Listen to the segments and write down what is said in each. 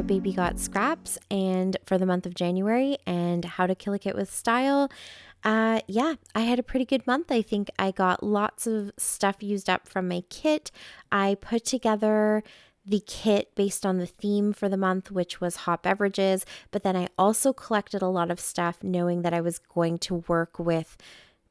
for Baby Got Scraps and for the month of January and how to kill a kit with style. Yeah, I had a pretty good month. I think I got lots of stuff used up from my kit. I put together the kit based on the theme for the month, which was hot beverages, but then I also collected a lot of stuff knowing that I was going to work with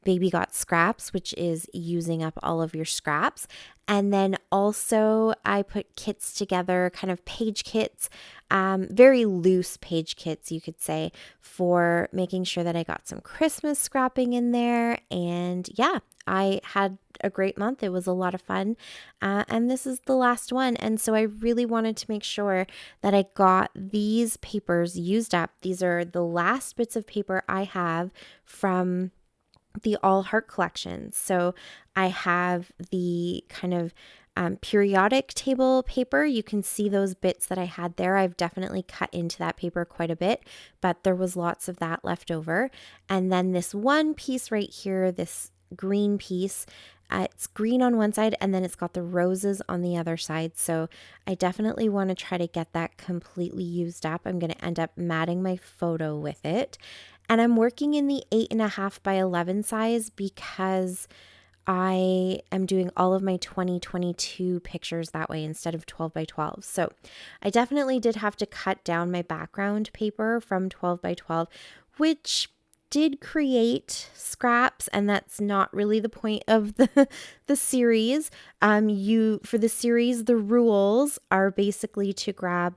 Baby Got Scraps, which is using up all of your scraps. And then also I put kits together, kind of page kits, very loose page kits, you could say, for making sure that I got some Christmas scrapping in there. And yeah, I had a great month. It was a lot of fun. And this is the last one. And so I really wanted to make sure that I got these papers used up. These are the last bits of paper I have from the All Heart collection. So I have the kind of periodic table paper. You can see those bits that I had there. I've definitely cut into that paper quite a bit, but there was lots of that left over. And then this one piece right here, this green piece, it's green on one side and then it's got the roses on the other side. So I definitely want to try to get that completely used up. I'm going to end up matting my photo with it. And I'm working in the 8.5 by 11 size because I am doing all of my 2022 pictures that way instead of 12 by 12. So I definitely did have to cut down my background paper from 12 by 12, which did create scraps, and that's not really the point of the series. For the series, the rules are basically to grab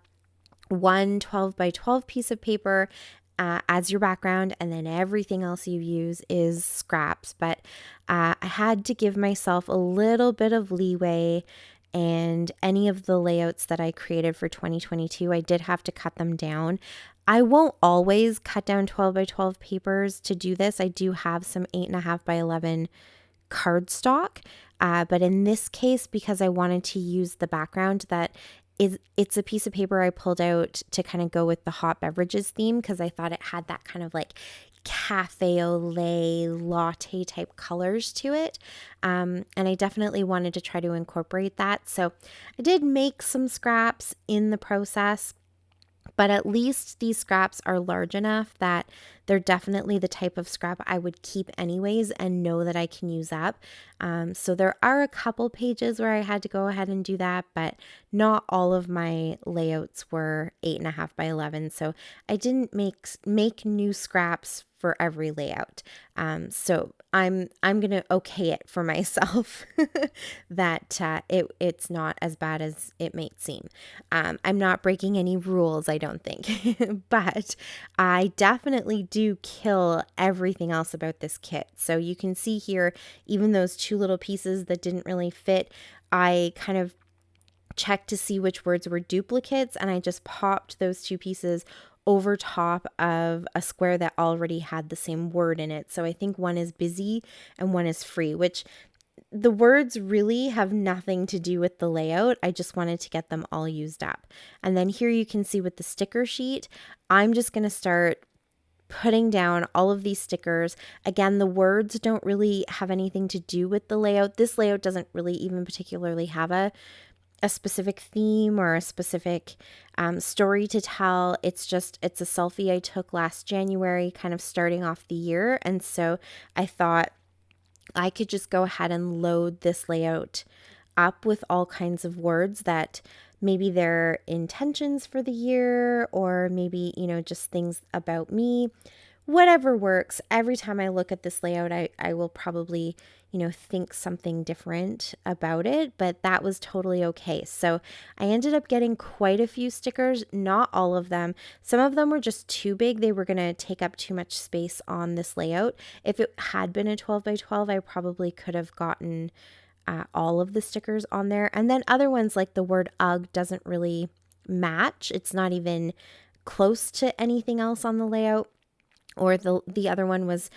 one 12 by 12 piece of paper as your background, and then everything else you use is scraps. But I had to give myself a little bit of leeway, and any of the layouts that I created for 2022, I did have to cut them down. I won't always cut down 12 by 12 papers to do this. I do have some 8.5 by 11 cardstock, but in this case, because I wanted to use the background it's a piece of paper I pulled out to kind of go with the hot beverages theme, because I thought it had that kind of like cafe au lait latte type colors to it. And I definitely wanted to try to incorporate that. So I did make some scraps in the process, but at least these scraps are large enough that they're definitely the type of scrap I would keep anyways and know that I can use up. So there are a couple pages where I had to go ahead and do that, but not all of my layouts were 8.5 by 11. So I didn't make new scraps for every layout. So I'm gonna okay it for myself that it's not as bad as it may seem. I'm not breaking any rules, I don't think, but I definitely do kill everything else about this kit. So you can see here, even those two little pieces that didn't really fit, I kind of checked to see which words were duplicates, and I just popped those two pieces over top of a square that already had the same word in it. So I think one is busy and one is free, which the words really have nothing to do with the layout. I just wanted to get them all used up. And then here you can see with the sticker sheet, I'm just going to start putting down all of these stickers. Again, the words don't really have anything to do with the layout. This layout doesn't really even particularly have a specific theme or a specific story to tell. It's a selfie I took last January, kind of starting off the year. And so I thought I could just go ahead and load this layout up with all kinds of words that maybe they're intentions for the year, or maybe, just things about me. Whatever works. Every time I look at this layout, I will probably, think something different about it, but that was totally okay. So I ended up getting quite a few stickers, not all of them. Some of them were just too big. They were going to take up too much space on this layout. If it had been a 12 by 12, I probably could have gotten all of the stickers on there. And then other ones like the word UGG doesn't really match. It's not even close to anything else on the layout. Or the other one was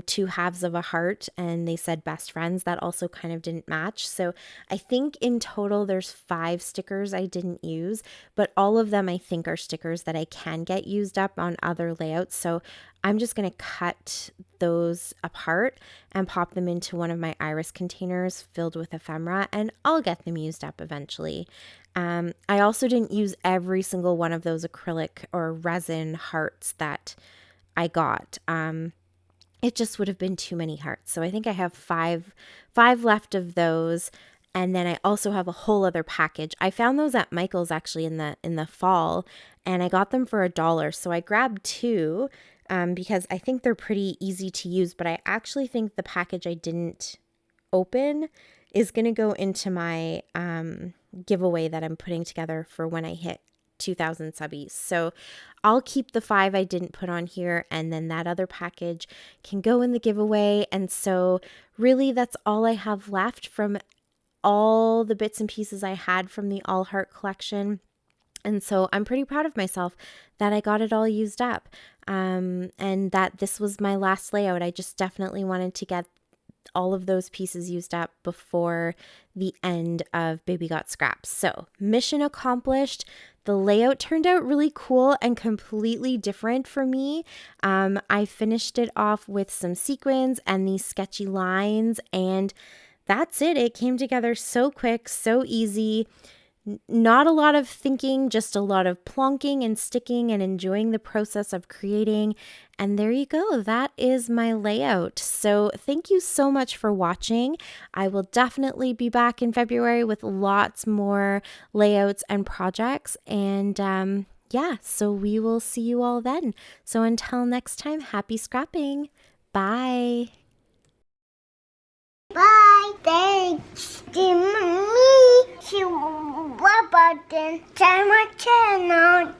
two halves of a heart, and they said best friends. That also kind of didn't match. So I think in total there's 5 stickers I didn't use, but all of them I think are stickers that I can get used up on other layouts. So I'm just going to cut those apart and pop them into one of my iris containers filled with ephemera, and I'll get them used up eventually. I also didn't use every single one of those acrylic or resin hearts that I got. It just would have been too many hearts. So I think I have five left of those. And then I also have a whole other package. I found those at Michael's actually in the fall, and I got them for $1. So I grabbed 2 because I think they're pretty easy to use, but I actually think the package I didn't open is going to go into my giveaway that I'm putting together for when I hit 2,000 subbies. So I'll keep the 5 I didn't put on here, and then that other package can go in the giveaway. And so really that's all I have left from all the bits and pieces I had from the All Heart collection. And so I'm pretty proud of myself that I got it all used up, and that this was my last layout. I just definitely wanted to get all of those pieces used up before the end of Baby Got Scraps. So mission accomplished. The layout turned out really cool and completely different for me. I finished it off with some sequins and these sketchy lines, and that's it. It came together so quick, so easy. Not a lot of thinking, just a lot of plonking and sticking and enjoying the process of creating. And there you go. That is my layout. So thank you so much for watching. I will definitely be back in February with lots more layouts and projects. And yeah, so we will see you all then. So until next time, happy scrapping. Bye. Bye. Thanks to me. To what button? Tell my channel.